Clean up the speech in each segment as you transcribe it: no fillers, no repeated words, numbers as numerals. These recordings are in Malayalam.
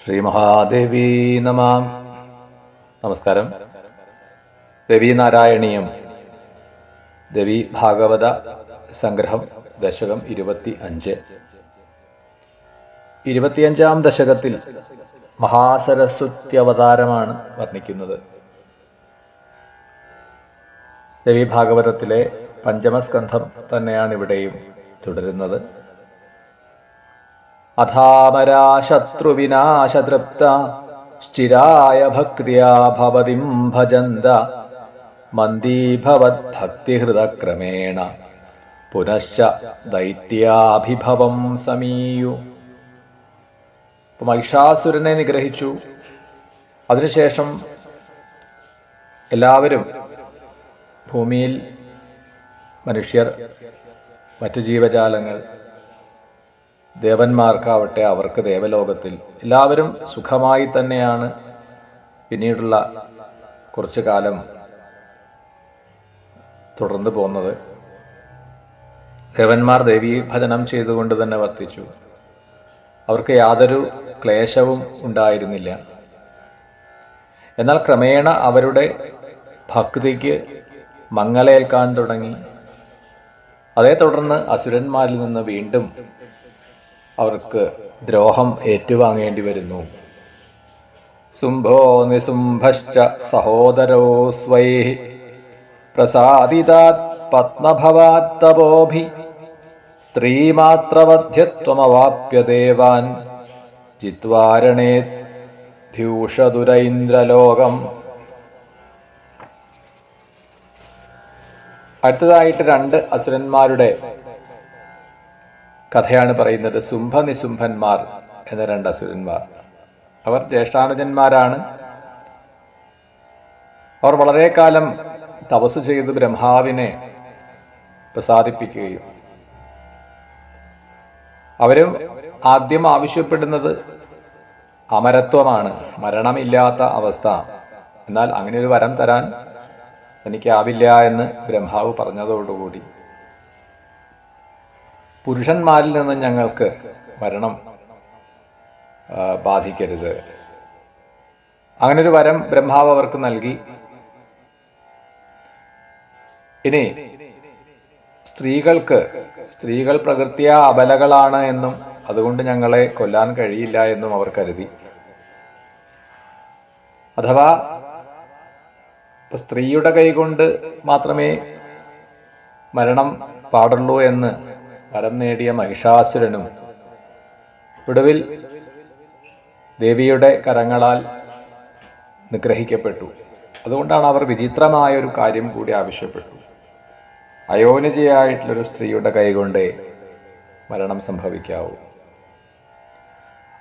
ശ്രീമഹാദേവീ നമ. നമസ്കാരം. ദേവീനാരായണീയം ദേവി ഭാഗവത സംഗ്രഹം ദശകം 25. 25-ാം ദശകത്തിൽ മഹാസരസ്വത്യവതാരമാണ് വർണ്ണിക്കുന്നത്. ദേവി ഭാഗവതത്തിലെ പഞ്ചമസ്കന്ധം തന്നെയാണ് ഇവിടെയും തുടരുന്നത്. അഥാമരാ ശത്രുവിനാശതൃപ്ത സ്ഥിരായ ഭക്തിയാ ഭവതിം ഭജന്ത മന്ദീഭവത് ഭക്തിഹൃതക്രമേണ പുനശ്ച ദൈത്യാഭിഭവം സമീയു. മഹിഷാസുരനെ നിഗ്രഹിച്ചു. അതിനുശേഷം എല്ലാവരും ഭൂമിയിൽ, മനുഷ്യർ, മറ്റു ജീവജാലങ്ങൾ, ദേവന്മാർക്കാവട്ടെ അവർക്ക് ദേവലോകത്തിൽ എല്ലാവരും സുഖമായി തന്നെയാണ് പിന്നീടുള്ള കുറച്ചു കാലം തുടർന്നു പോന്നത്. ദേവന്മാർ ദേവീ ഭജനം ചെയ്തുകൊണ്ട് തന്നെ വർത്തിച്ചു. അവർക്ക് യാതൊരു ക്ലേശവും ഉണ്ടായിരുന്നില്ല. എന്നാൽ ക്രമേണ അവരുടെ ഭക്തിക്ക് മങ്ങലേൽക്കാൻ തുടങ്ങി. അതേ തുടർന്ന് അസുരന്മാരിൽ നിന്ന് വീണ്ടും അവർക്ക് ദ്രോഹം ഏറ്റുവാങ്ങേണ്ടി വരുന്നു. സുംഭോ നിസുംഭശ്ച സഹോദരോ സ്വൈ പ്രസാദിതാത് പത്മഭവാത് തപോഭി സ്ത്രീമാത്രവധ്യത്വമവാപ്യ ദേവാൻ ജിത്വാരണേ ദ്യൂഷദുരൈന്ദ്രലോകം. അടുത്തതായിട്ട് 2 അസുരന്മാരുടെ കഥയാണ് പറയുന്നത്. സുംഭനിസുംഭന്മാർ എന്ന 2 അസുരന്മാർ. അവർ ജ്യേഷ്ഠാനുജന്മാരാണ്. അവർ വളരെ കാലം തപസ് ചെയ്ത് ബ്രഹ്മാവിനെ പ്രസാദിപ്പിക്കുകയും അവരും ആദ്യം ആവശ്യപ്പെടുന്നത് അമരത്വമാണ്, മരണമില്ലാത്ത അവസ്ഥ. എന്നാൽ അങ്ങനെ ഒരു വരം തരാൻ തനിക്കാവില്ല എന്ന് ബ്രഹ്മാവ് പറഞ്ഞതോടുകൂടി പുരുഷന്മാരിൽ നിന്ന് ഞങ്ങൾക്ക് മരണം ബാധിക്കരുത്, അങ്ങനൊരു വരം ബ്രഹ്മാവ് അവർക്ക് നൽകി. ഇനി സ്ത്രീകൾ പ്രകൃത്യാ അബലകളാണ് എന്നും അതുകൊണ്ട് ഞങ്ങളെ കൊല്ലാൻ കഴിയില്ല എന്നും അവർ കരുതി. അഥവാ സ്ത്രീയുടെ കൈകൊണ്ട് മാത്രമേ മരണം പാടുള്ളൂ എന്ന് വരം നേടിയ മഹിഷാസുരനും ഒടുവിൽ ദേവിയുടെ കരങ്ങളാൽ നിഗ്രഹിക്കപ്പെട്ടു. അതുകൊണ്ടാണ് അവർ വിചിത്രമായൊരു കാര്യം കൂടി ആവശ്യപ്പെട്ടു. അയോനിജയായിട്ടുള്ളൊരു സ്ത്രീയുടെ കൈകൊണ്ടേ മരണം സംഭവിക്കാവൂ.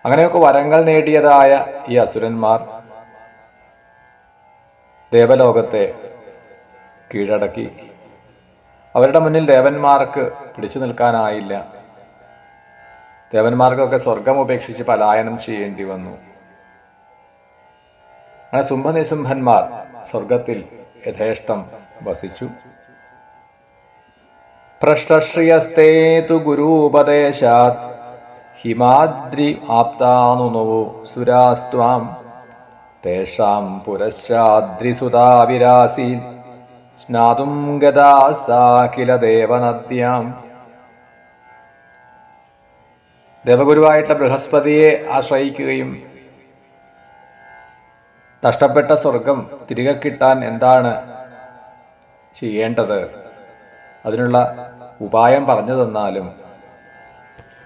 അങ്ങനെയൊക്കെ വരങ്ങൾ നേടിയതായ ഈ അസുരന്മാർ ദേവലോകത്തെ കീഴടക്കി. അവരുടെ മുന്നിൽ ദേവന്മാർക്ക് പിടിച്ചു നിൽക്കാനായില്ല. ദേവന്മാർക്കൊക്കെ സ്വർഗം ഉപേക്ഷിച്ച് പലായനം ചെയ്യേണ്ടി വന്നു. അങ്ങനെ സുംഭനിസുംഭന്മാർ സ്വർഗത്തിൽ യഥേഷ്ടം വസിച്ചു. ഭ്രഷ്ടശ്രിയസ്തേ തു ഗുരൂപദേശാത് ഹിമാദ്രി ആപ്താനുനോ സുരാസ്ത്വാം തേഷാം പുരശ്ചാദ്രിസുതാവിരാസീൻ സ്നാതും ഗതാസാഖില ദേവനദ്യാം. ദേവഗുരുവായിട്ടുള്ള ബൃഹസ്പതിയെ ആശ്രയിക്കുകയും നഷ്ടപ്പെട്ട സ്വർഗം തിരികെ കിട്ടാൻ എന്താണ് ചെയ്യേണ്ടത്, അതിനുള്ള ഉപായം പറഞ്ഞു തന്നാലും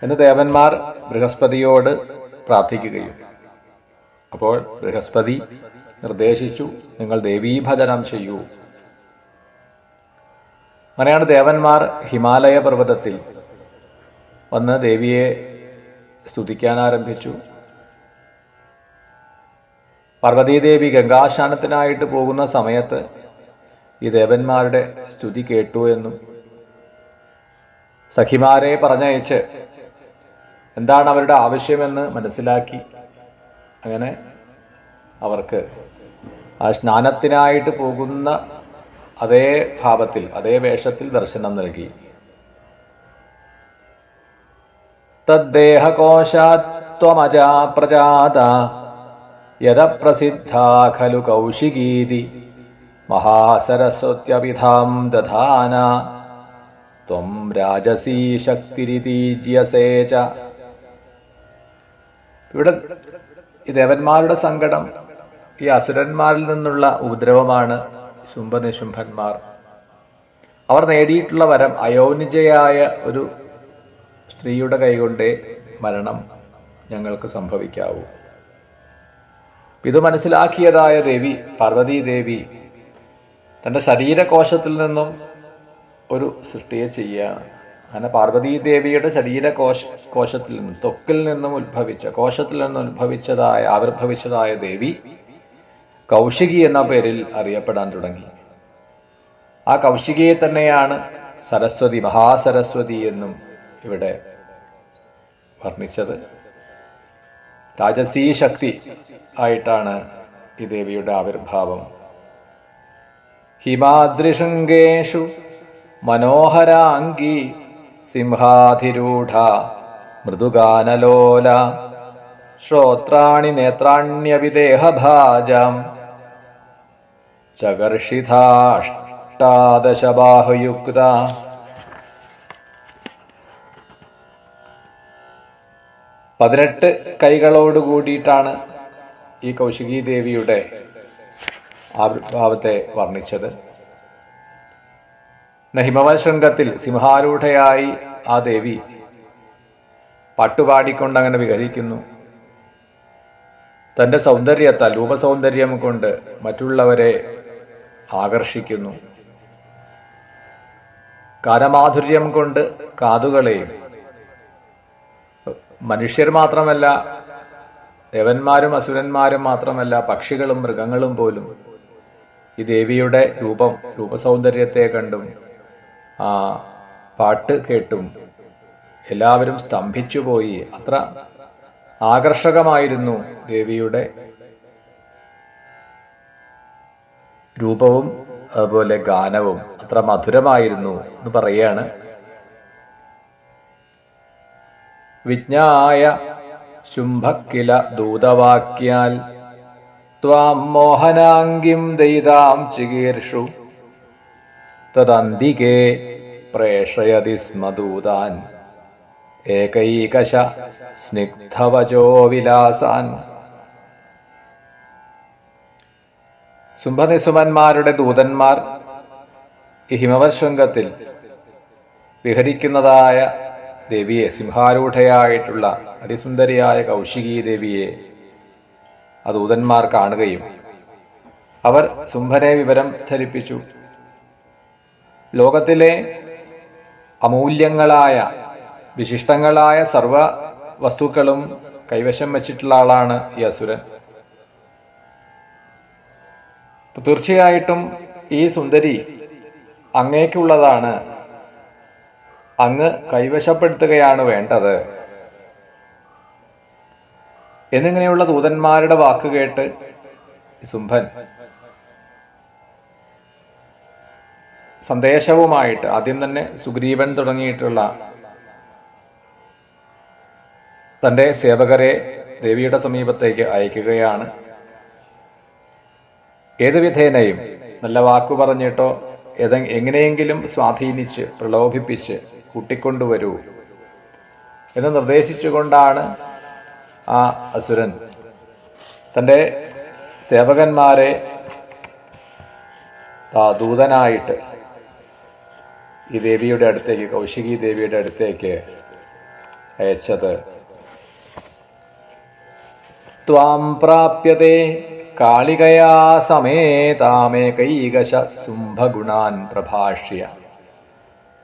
എന്ന് ദേവന്മാർ ബൃഹസ്പതിയോട് പ്രാർത്ഥിക്കുകയും, അപ്പോൾ ബൃഹസ്പതി നിർദ്ദേശിച്ചു, നിങ്ങൾ ദേവീഭജനം ചെയ്യൂ. അങ്ങനെയാണ് ദേവന്മാർ ഹിമാലയ പർവ്വതത്തിൽ വന്ന് ദേവിയെ സ്തുതിക്കാൻ ആരംഭിച്ചു. പാർവതീദേവി ഗംഗാശാനത്തിനായിട്ട് പോകുന്ന സമയത്ത് ഈ ദേവന്മാരുടെ സ്തുതി കേട്ടു എന്നും സഖിമാരെ പറഞ്ഞയച്ച് എന്താണ് അവരുടെ ആവശ്യമെന്ന് മനസ്സിലാക്കി അങ്ങനെ അവർക്ക് ആ സ്നാനത്തിനായിട്ട് പോകുന്ന അതേ ഭാവത്തിൽ, അതേ വേഷത്തിൽ ദർശനം നൽകി. തദ്ദേഹകോശാത്വമജാ പ്രജാത യദപ്രസിദ്ധാ ഖലു കൗശികീതി മഹാസരസ്വത്യഭിധാം ദധാന ത്വം രാജസീ ശക്തിരിതീജ്യസേ ച. ഇവിടെ ഈ ദേവന്മാരുടെ സങ്കടം ഈ അസുരന്മാരിൽ നിന്നുള്ള ഉപദ്രവമാണ്. ശുംഭനിശുംഭന്മാർ അവർ നേടിയിട്ടുള്ള വരം അയോനിജയായ ഒരു സ്ത്രീയുടെ കൈകൊണ്ടേ മരണം ഞങ്ങൾക്ക് സംഭവിക്കാവൂ. ഇത് മനസ്സിലാക്കിയതായ ദേവി പാർവതീദേവി തൻ്റെ ശരീരകോശത്തിൽ നിന്നും ഒരു സൃഷ്ടിയെ ചെയ്യുകയാണ്. അങ്ങനെ പാർവതീദേവിയുടെ കോശത്തിൽ നിന്നും ത്വക്കിൽ നിന്നും കോശത്തിൽ നിന്നും ആവിർഭവിച്ചതായ ദേവി കൗശികി എന്ന പേരിൽ അറിയപ്പെടാൻ തുടങ്ങി. ആ കൗശികിയെ തന്നെയാണ് സരസ്വതി, മഹാസരസ്വതി എന്നും ഇവിടെ വർണ്ണിച്ചത്. രാജസീ ശക്തി ആയിട്ടാണ് ഈ ദേവിയുടെ ആവിർഭാവം. ഹിമാദ്രിശൃംഗേഷു മനോഹരാംഗി സിംഹാധിരൂഢ മൃദുഗാനലോല ശ്രോത്രാണി നേത്രാണ്യവിദേഹഭാജാം ചകർഷിതാഷ്ടാദശബാഹുയുക്ത. 18 കൈകളോട് കൂടിയിട്ടാണ് ഈ കൗശികി ദേവിയുടെ ആവിർഭാവത്തെ വർണ്ണിച്ചത്. ഹിമവശൃംഗത്തിൽ സിംഹാരൂഢയായി ആ ദേവി പാട്ടുപാടിക്കൊണ്ടങ്ങനെ വിഹരിക്കുന്നു. തൻ്റെ സൗന്ദര്യത്താൽ, രൂപസൗന്ദര്യം കൊണ്ട് മറ്റുള്ളവരെ ആകർഷിക്കുന്നു. ഗാനമാധുര്യം കൊണ്ട് കാതുകളെയും, മനുഷ്യർ മാത്രമല്ല, ദേവന്മാരും അസുരന്മാരും മാത്രമല്ല, പക്ഷികളും മൃഗങ്ങളും പോലും ഈ ദേവിയുടെ രൂപസൗന്ദര്യത്തെ കണ്ടും പാട്ട് കേട്ടും എല്ലാവരും സ്തംഭിച്ചുപോയി. അത്ര ആകർഷകമായിരുന്നു ദേവിയുടെ രൂപവും അതുപോലെ ഗാനവും, അത്ര മധുരമായിരുന്നു എന്ന് പറയാണ്. വിജ്ഞായ ശുംഭക്കില ദൂതവാക്യാൽ ത്വാം മോഹനാംഗിം ദയിതാം ചികീർഷു തദന്തികേ പ്രേഷയതി സ്മ ദൂതാൻ ഏകൈകശ സ്നിഗ്ധവചോ വിലാസാൻ. ശുംഭനിശുംഭന്മാരുടെ ദൂതന്മാർ ഈ ഹിമവശൃംഗത്തിൽ വിഹരിക്കുന്നതായ ദേവിയെ, സിംഹാരൂഢയായിട്ടുള്ള അതിസുന്ദരിയായ കൗശികി ദേവിയെ ആ ദൂതന്മാർ കാണുകയും അവർ ശുംഭനെ വിവരം ധരിപ്പിച്ചു. ലോകത്തിലെ അമൂല്യങ്ങളായ വിശിഷ്ടങ്ങളായ സർവ വസ്തുക്കളും കൈവശം വച്ചിട്ടുള്ള ആളാണ് ഈ അസുരൻ. തീർച്ചയായിട്ടും ഈ സുന്ദരി അങ്ങേക്കുള്ളതാണ്, അങ്ങ് കൈവശപ്പെടുത്തുകയാണ് വേണ്ടത് എന്നിങ്ങനെയുള്ള ദൂതന്മാരുടെ വാക്ക് കേട്ട് ശുംഭൻ സന്ദേശവുമായിട്ട് ആദ്യം തന്നെ സുഗ്രീവൻ തുടങ്ങിയിട്ടുള്ള തൻ്റെ സേവകരെ ദേവിയുടെ സമീപത്തേക്ക് അയക്കുകയാണ്. ഏതു വിധേനയും നല്ല വാക്കു പറഞ്ഞിട്ടോ എങ്ങനെയെങ്കിലും സ്വാധീനിച്ച് പ്രലോഭിപ്പിച്ച് കൂട്ടിക്കൊണ്ടുവരൂ എന്ന് നിർദ്ദേശിച്ചുകൊണ്ടാണ് ആ അസുരൻ തൻ്റെ സേവകന്മാരെ ദൂതനായിട്ട് ഈ ദേവിയുടെ അടുത്തേക്ക്, കൗശികി ദേവിയുടെ അടുത്തേക്ക് അയച്ചത്. ത്വാം പ്രാപ്യതേ കാളികയാ സമേതാമേകൈകശ ശുംഭഗുണാൻ പ്രഭാഷ്യ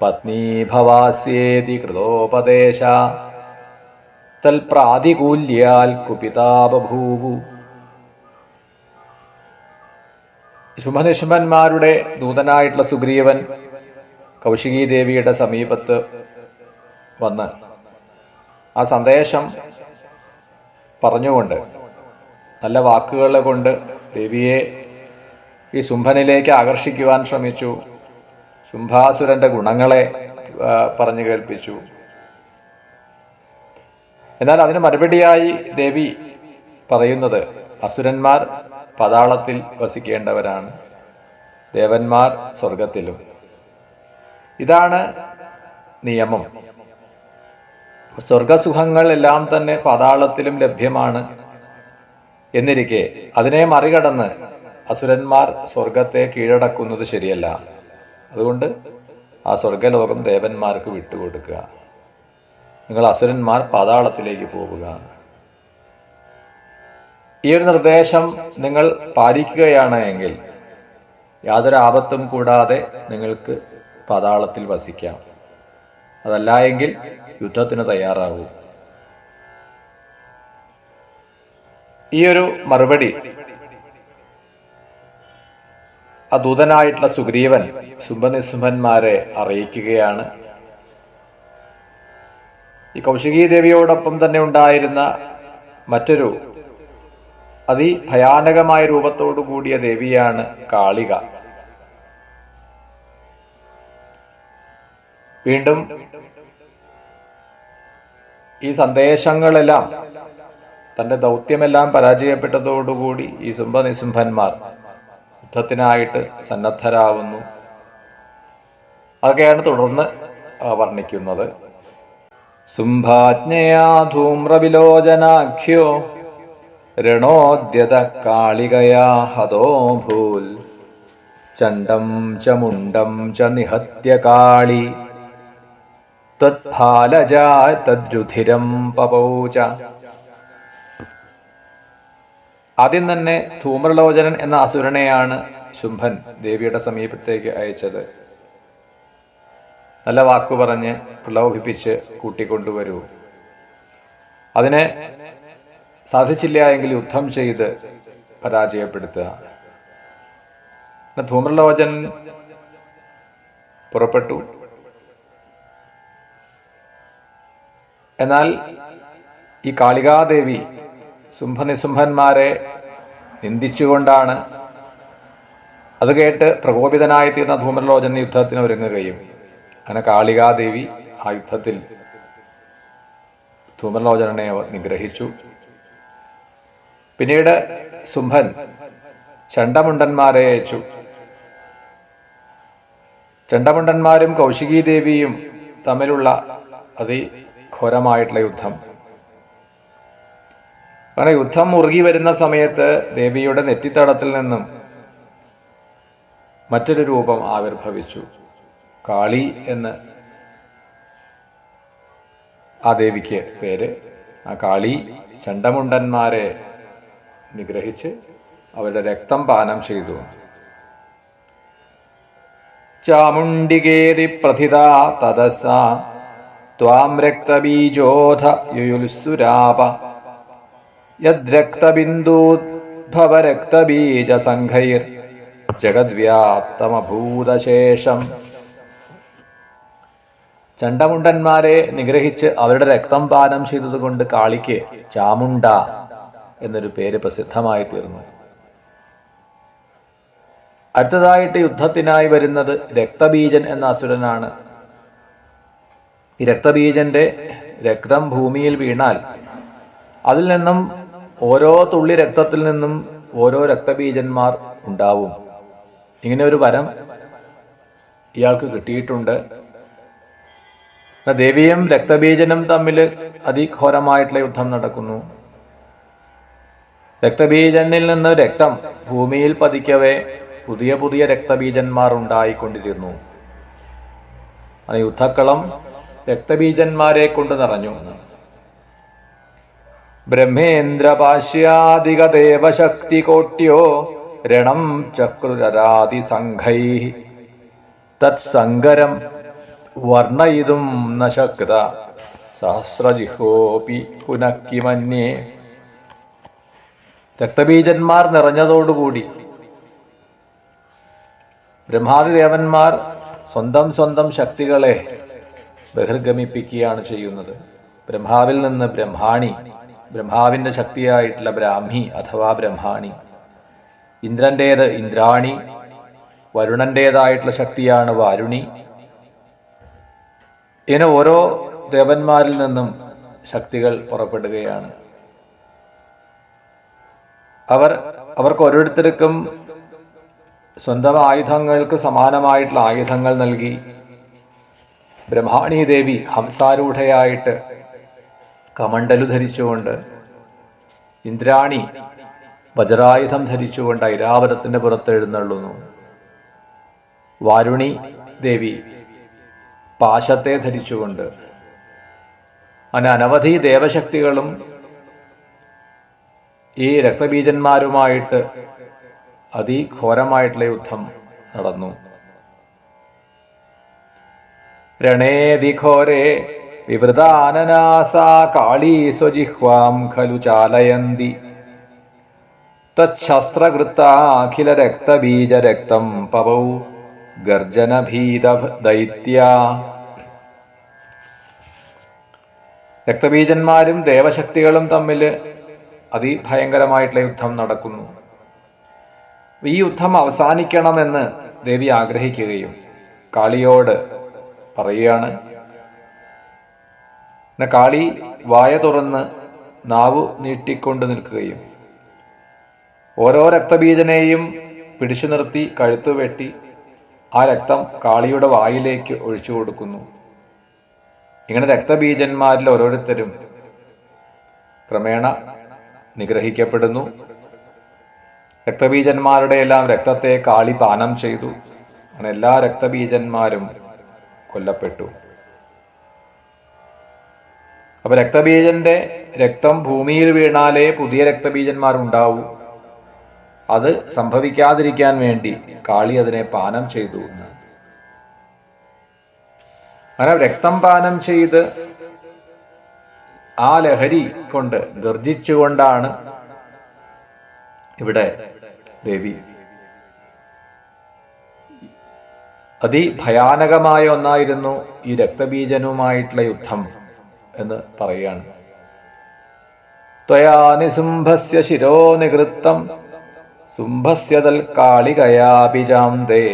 പത്നീ ഭവാസ്യേതി കൃതോപദേശ തൽപ്രാതികൂല്യാൽ കുപിതാ ബഭൂവു. ശുംഭനിശുംഭന്മാരുടെ ദൂതനായിട്ടുള്ള സുഗ്രീവൻ കൗശികി ദേവിയുടെ സമീപത്ത് വന്ന് ആ സന്ദേശം പറഞ്ഞുകൊണ്ട്, നല്ല വാക്കുകളെ കൊണ്ട് ദേവിയെ ഈ ശുംഭനിലേക്ക് ആകർഷിക്കുവാൻ ശ്രമിച്ചു. ശുംഭാസുരന്റെ ഗുണങ്ങളെ പറഞ്ഞു കേൾപ്പിച്ചു. എന്നാൽ അതിന് മറുപടിയായി ദേവി പറയുന്നത് അസുരന്മാർ പാതാളത്തിൽ വസിക്കേണ്ടവരാണ്, ദേവന്മാർ സ്വർഗത്തിലും. ഇതാണ് നിയമം. സ്വർഗസുഖങ്ങൾ എല്ലാം തന്നെ പാതാളത്തിലും ലഭ്യമാണ് എന്നിരിക്കെ അതിനെ മറികടന്ന് അസുരന്മാർ സ്വർഗത്തെ കീഴടക്കുന്നത് ശരിയല്ല. അതുകൊണ്ട് ആ സ്വർഗലോകം ദേവന്മാർക്ക് വിട്ടുകൊടുക്കുക. നിങ്ങൾ അസുരന്മാർ പാതാളത്തിലേക്ക് പോവുക. ഈ ഒരു നിർദ്ദേശം നിങ്ങൾ പാലിക്കുകയാണ് എങ്കിൽ യാതൊരു ആപത്തും കൂടാതെ നിങ്ങൾക്ക് പാതാളത്തിൽ വസിക്കാം. അതല്ല എങ്കിൽ യുദ്ധത്തിന് തയ്യാറാവൂ. ഈ ഒരു മറുപടി ആ ദൂതനായിട്ടുള്ള സുഗ്രീവൻ ശുംഭനിശുംഭന്മാരെ അറിയിക്കുകയാണ്. ഈ കൗശികീ ദേവിയോടൊപ്പം തന്നെ ഉണ്ടായിരുന്ന മറ്റൊരു അതിഭയാനകമായ രൂപത്തോടു കൂടിയ ദേവിയാണ് കാളിക. വീണ്ടും ഈ സന്ദേശങ്ങളെല്ലാം, തന്റെ ദൗത്യമെല്ലാം പരാജയപ്പെട്ടതോടുകൂടി ഈ ശുംഭനിശുംഭന്മാർ യുദ്ധത്തിനായിട്ട് സന്നദ്ധരാവുന്നു. അതൊക്കെയാണ് തുടർന്ന് വർണ്ണിക്കുന്നത്. ശുംഭാജ്ഞയാ ധൂമ്രവിലോചനാഖ്യോ രണോദ്യത കാളികയാ ഹതോഭൂൽ ചണ്ഡം ച മുണ്ഡം ച നിഹത്യ കാളി തദ്ഫാലജാ തദ്രുധിരം പപൗച. ആദ്യം തന്നെ ധൂമ്രലോചനൻ എന്ന അസുരനെയാണ് ശുംഭൻ ദേവിയുടെ സമീപത്തേക്ക് അയച്ചത്. നല്ല വാക്കു പറഞ്ഞ് പ്രലോഭിപ്പിച്ച് കൂട്ടിക്കൊണ്ടുവരൂ. അതിനെ സാധിച്ചില്ല എങ്കിൽ യുദ്ധം ചെയ്ത് പരാജയപ്പെടുത്തുക. ധൂമ്രലോചനൻ പുറപ്പെട്ടു. എന്നാൽ ഈ കാളികാദേവി ശുംഭനിശുംഭന്മാരെ നിന്ദിച്ചുകൊണ്ടാണ്. അത് കേട്ട് പ്രകോപിതനായി തീർന്ന ധൂമ്രലോചനൻ യുദ്ധത്തിന് ഒരുങ്ങുകയും അങ്ങനെ കാളികാദേവി ആ യുദ്ധത്തിൽ ധൂമ്രലോചനനെ നിഗ്രഹിച്ചു. പിന്നീട് ശുംഭൻ ചണ്ഡമുണ്ടന്മാരെ അയച്ചു. ചണ്ഡമുണ്ടന്മാരും കൗശികീ ദേവിയും തമ്മിലുള്ള അതിഘോരമായിട്ടുള്ള യുദ്ധം. അങ്ങനെ യുദ്ധം മുറുകി വരുന്ന സമയത്ത് ദേവിയുടെ നെറ്റിത്തടത്തിൽ നിന്നും മറ്റൊരു രൂപം ആവിർഭവിച്ചു. കാളി എന്ന് ആ ദേവിക്ക് പേര്. ആ കാളി ചണ്ഡമുണ്ടന്മാരെ നിഗ്രഹിച്ച് അവരുടെ രക്തം പാനം ചെയ്തു. ചാമുണ്ടികേതി പ്രഥിത തദസ ത്വാം രക്തബീജോധ യുയുൽസുരാപ യദ്രക്തബിന്ദൂദ്ഭവരക്തബീജസംഘൈർ ജഗദ്വ്യാപ്തമഭൂതശേഷം. ചണ്ഡമുണ്ടന്മാരെ നിഗ്രഹിച്ച് അവരുടെ രക്തം പാനം ചെയ്തതുകൊണ്ട് കാളിക്ക് ചാമുണ്ട എന്നൊരു പേര് പ്രസിദ്ധമായി തീർന്നു. അടുത്തതായിട്ട് യുദ്ധത്തിനായി വരുന്നത് രക്തബീജൻ എന്ന അസുരനാണ്. ഈ രക്തബീജന്റെ രക്തം ഭൂമിയിൽ വീണാൽ അതിൽ നിന്നും ഓരോ തുള്ളി രക്തത്തിൽ നിന്നും ഓരോ രക്തബീജന്മാർ ഉണ്ടാവും. ഇങ്ങനെ ഒരു വരം ഇയാൾക്ക് കിട്ടിയിട്ടുണ്ട്. ദേവിയും രക്തബീജനും തമ്മിൽ അതിഘോരമായിട്ടുള്ള യുദ്ധം നടക്കുന്നു. രക്തബീജനിൽ നിന്ന് രക്തം ഭൂമിയിൽ പതിക്കവേ പുതിയ പുതിയ രക്തബീജന്മാർ ഉണ്ടായിക്കൊണ്ടിരുന്നു. ആ യുദ്ധക്കളം രക്തബീജന്മാരെ കൊണ്ട് നിറഞ്ഞു. ബ്രഹ്മേന്ദ്രപാശ്യാദികദേവശക്തികോട്യോ രണം ചക്രുരരാതിസംഘൈ തത്സങ്കരം വർണ്ണയിതും ന ശക്ത സഹസ്രജിഹോപി പുനഃക്കിമന്യേ. രക്തബീജന്മാർ നിറഞ്ഞതോടുകൂടി ബ്രഹ്മാദിദേവന്മാർ സ്വന്തം സ്വന്തം ശക്തികളെ ബഹിർഗമിപ്പിക്കുകയാണ് ചെയ്യുന്നത്. ബ്രഹ്മാവിൽ നിന്ന് ബ്രഹ്മാണി, ബ്രഹ്മാവിന്റെ ശക്തിയായിട്ടുള്ള ബ്രാഹ്മി അഥവാ ബ്രഹ്മാണി, ഇന്ദ്രന്റേത് ഇന്ദ്രാണി, വരുണന്റേതായിട്ടുള്ള ശക്തിയാണ് വാരുണി. ഇങ്ങനെ ഓരോ ദേവന്മാരിൽ നിന്നും ശക്തികൾ പുറപ്പെടുകയാണ്. അവർക്ക് ഓരോരുത്തർക്കും സ്വന്തം ആയുധങ്ങൾക്ക് സമാനമായിട്ടുള്ള ആയുധങ്ങൾ നൽകി. ബ്രഹ്മാണി ദേവി ഹംസാരൂഢയായിട്ട് കമണ്ഡലു ധരിച്ചുകൊണ്ട്, ഇന്ദ്രാണി വജ്രായുധം ധരിച്ചുകൊണ്ട് ഐരാവതത്തിന്റെ പുറത്ത് എഴുന്നള്ളുന്നു. വാരുണി ദേവി പാശത്തെ ധരിച്ചുകൊണ്ട്, അങ്ങനെ അനവധി ദേവശക്തികളും ഈ രക്തബീജന്മാരുമായിട്ട് അതിഘോരമായിട്ടുള്ള യുദ്ധം നടന്നു. രണേതിഘോരേ വിവൃതാനനാസാ കാളീ സ്വജിഹ്വാം ഖലു ചാലയന്തി തച്ഛസ്ത്രകൃത്താഖില രക്തബീജരക്തം പവൗ ഗർജനഭീത ദൈത്യ. രക്തബീജന്മാരും ദേവശക്തികളും തമ്മിൽ അതിഭയങ്കരമായിട്ടുള്ള യുദ്ധം നടക്കുന്നു. ഈ യുദ്ധം അവസാനിക്കണമെന്ന് ദേവി ആഗ്രഹിക്കുകയും കാളിയോട് പറയുകയാണ്. കാളി വായ തുറന്ന് നാവു നീട്ടിക്കൊണ്ട് നിൽക്കുകയും ഓരോ രക്തബീജനെയും പിടിച്ചു നിർത്തി കഴുത്തു വെട്ടി ആ രക്തം കാളിയുടെ വായിലേക്ക് ഒഴിച്ചു കൊടുക്കുന്നു. ഇങ്ങനെ രക്തബീജന്മാരിൽ ഓരോരുത്തരും ക്രമേണ നിഗ്രഹിക്കപ്പെടുന്നു. രക്തബീജന്മാരുടെ എല്ലാം രക്തത്തെ കാളി പാനം ചെയ്തു. അങ്ങനെ എല്ലാ രക്തബീജന്മാരും കൊല്ലപ്പെട്ടു. അപ്പൊ രക്തബീജന്റെ രക്തം ഭൂമിയിൽ വീണാലേ പുതിയ രക്തബീജന്മാരുണ്ടാവൂ. അത് സംഭവിക്കാതിരിക്കാൻ വേണ്ടി കാളി അതിനെ പാനം ചെയ്തു. അങ്ങനെ രക്തം പാനം ചെയ്ത് ആ ലഹരി കൊണ്ട് ഗർജിച്ചുകൊണ്ടാണ് ഇവിടെ ദേവി അതിഭയാനകമായ ഒന്നായിരുന്നു ഈ രക്തബീജനുമായിട്ടുള്ള യുദ്ധം എന്ന് പറയുകയാണ്. ത്വയാ നിസുംഭസ്യ ശിരോ നികൃത്തം സുംഭസ്യ തൽക്കാളികയാപിജാന്തേ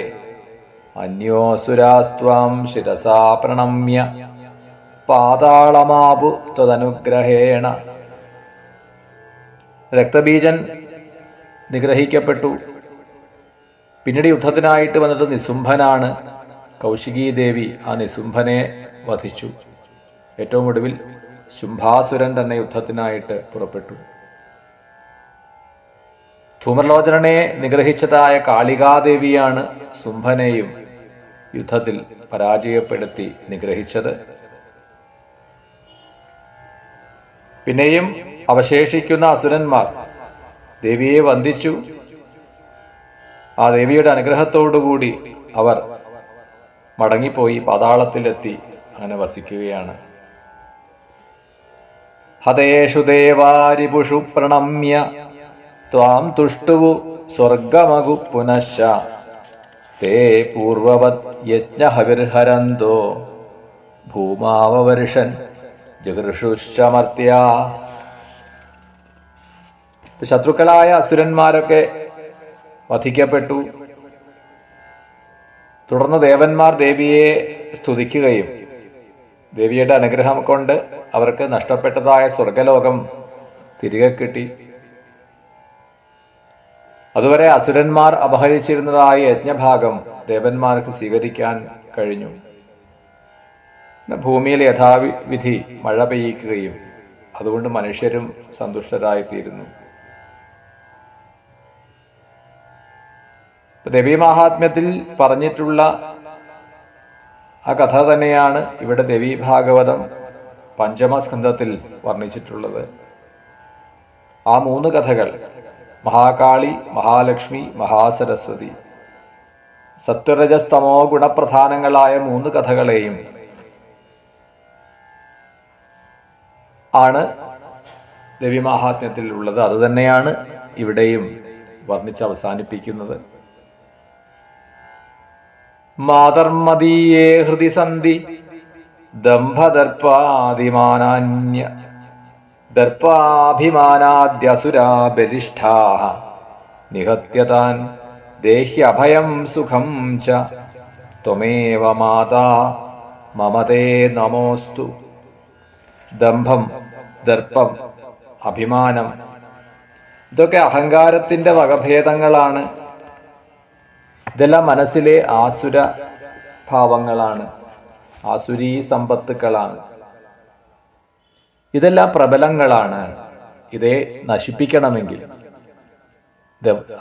അന്യോസുരാസ്ത്വാം ശിരസാ പ്രണമ്യ പാതാളമാപു സ്ത്വതനുഗ്രഹേണ. രക്തബീജൻ നിഗ്രഹിക്കപ്പെട്ടു. പിന്നീട് യുദ്ധത്തിനായിട്ട് വന്നിട്ട് നിസുംഭനാണ്. കൗശികീ ദേവി ആ നിസുംഭനെ വധിച്ചു. ഏറ്റവും ഒടുവിൽ ശുംഭാസുരൻ തന്നെ യുദ്ധത്തിനായിട്ട് പുറപ്പെട്ടു. ധൂമ്രലോചനനെ നിഗ്രഹിച്ചതായ കാളികാദേവിയാണ് ശുംഭനെയും യുദ്ധത്തിൽ പരാജയപ്പെടുത്തി നിഗ്രഹിച്ചത്. പിന്നെയും അവശേഷിക്കുന്ന അസുരന്മാർ ദേവിയെ വന്ദിച്ചു. ആ ദേവിയുടെ അനുഗ്രഹത്തോടുകൂടി അവർ മടങ്ങിപ്പോയി പാതാളത്തിലെത്തി അങ്ങനെ വസിക്കുകയാണ്. ഹതേഷു ദേവാരിപുഷു പ്രണമ്യ ത്വാം തുഷ്ടുവു സ്വർഗമഗു പുനശ്ച തേ പൂർവവത് യജ്ഞഹവിർഹരന്തോ ഭൂമാവവർഷൻ ജഗൃഷുശ്ചമർത്യ. ശത്രുക്കളായ അസുരന്മാരൊക്കെ വധിക്കപ്പെട്ടു. തുടർന്ന് ദേവന്മാർ ദേവിയെ സ്തുതിക്കുകയും ദേവിയുടെ അനുഗ്രഹം കൊണ്ട് അവർക്ക് നഷ്ടപ്പെട്ടതായ സ്വർഗലോകം തിരികെ കിട്ടി. അതുവരെ അസുരന്മാർ അപഹരിച്ചിരുന്നതായ യജ്ഞഭാഗം ദേവന്മാർക്ക് സ്വീകരിക്കാൻ കഴിഞ്ഞു. ഭൂമിയിൽ യഥാവിധി മഴ പെയ്യിക്കുകയും അതുകൊണ്ട് മനുഷ്യരും സന്തുഷ്ടരായിത്തീരുന്നു. ദേവീമാഹാത്മ്യത്തിൽ പറഞ്ഞിട്ടുള്ള ആ കഥ തന്നെയാണ് ഇവിടെ ദേവീഭാഗവതം പഞ്ചമസ്കന്ധത്തിൽ വർണ്ണിച്ചിട്ടുള്ളത്. ആ 3 കഥകൾ മഹാകാളി, മഹാലക്ഷ്മി, മഹാസരസ്വതി, സത്വരജസ്തമോ ഗുണപ്രധാനങ്ങളായ 3 കഥകളെയും ആണ് ദേവീമാഹാത്മ്യത്തിൽ ഉള്ളത്. അതുതന്നെയാണ് ഇവിടെയും വർണ്ണിച്ച് അവസാനിപ്പിക്കുന്നത്. മാതർമദീയേ ഹൃദി സന്ധി ദംഭദർപ്പാദിമാനാന്യ ദർപ്പാഭിമാനാദ്യസുരാ ബലിഷ്ഠാഃ നിഹത്യതാൻ ദേഹ്യഭയം സുഖം ച ത്വമേവ മാതാ മമതേ നമോസ്തു. ദംഭം, ദർപ്പം, അഭിമാനം, ഇതൊക്കെ അഹങ്കാരത്തിൻ്റെ വകഭേദങ്ങളാണ്. ഇതെല്ലാം മനസ്സിലെ ആസുര ഭാവങ്ങളാണ്, ആസുരീ സമ്പത്തുക്കളാണ്. ഇതെല്ലാം പ്രബലങ്ങളാണ്. ഇതേ നശിപ്പിക്കണമെങ്കിൽ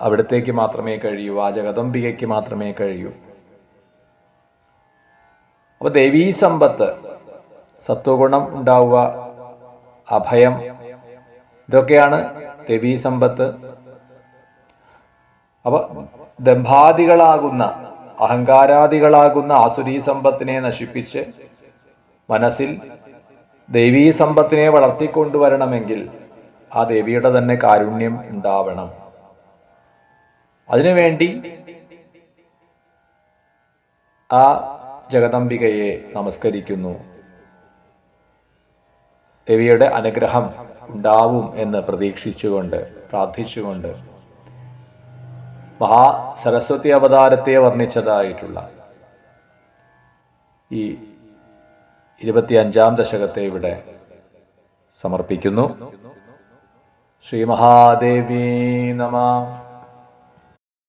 അവിടത്തേക്ക് മാത്രമേ കഴിയൂ, ആ ജഗദംബികയ്ക്ക് മാത്രമേ കഴിയൂ. അപ്പൊ ദേവീ സമ്പത്ത്, സത്വഗുണം ഉണ്ടാവുക, അഭയം, ഇതൊക്കെയാണ് ദേവീ സമ്പത്ത്. അപ്പൊ ദംഭാദികളാകുന്ന, അഹങ്കാരാദികളാകുന്ന ആസുരീ സമ്പത്തിനെ നശിപ്പിച്ച് മനസ്സിൽ ദേവീ സമ്പത്തിനെ വളർത്തിക്കൊണ്ടുവരണമെങ്കിൽ ആ ദേവിയുടെ തന്നെ കാരുണ്യം ഉണ്ടാവണം. അതിനുവേണ്ടി ആ ജഗദംബികയെ നമസ്കരിക്കുന്നു. ദേവിയുടെ അനുഗ്രഹം ഉണ്ടാവും എന്ന് പ്രതീക്ഷിച്ചുകൊണ്ട്, പ്രാർത്ഥിച്ചുകൊണ്ട് മഹാസരസ്വതി അവതാരത്തെ വർണ്ണിച്ചതായിട്ടുള്ള ഈ 25-ാം ദശകത്തെ ഇവിടെ സമർപ്പിക്കുന്നു. ശ്രീ മഹാദേവീ നമഃ.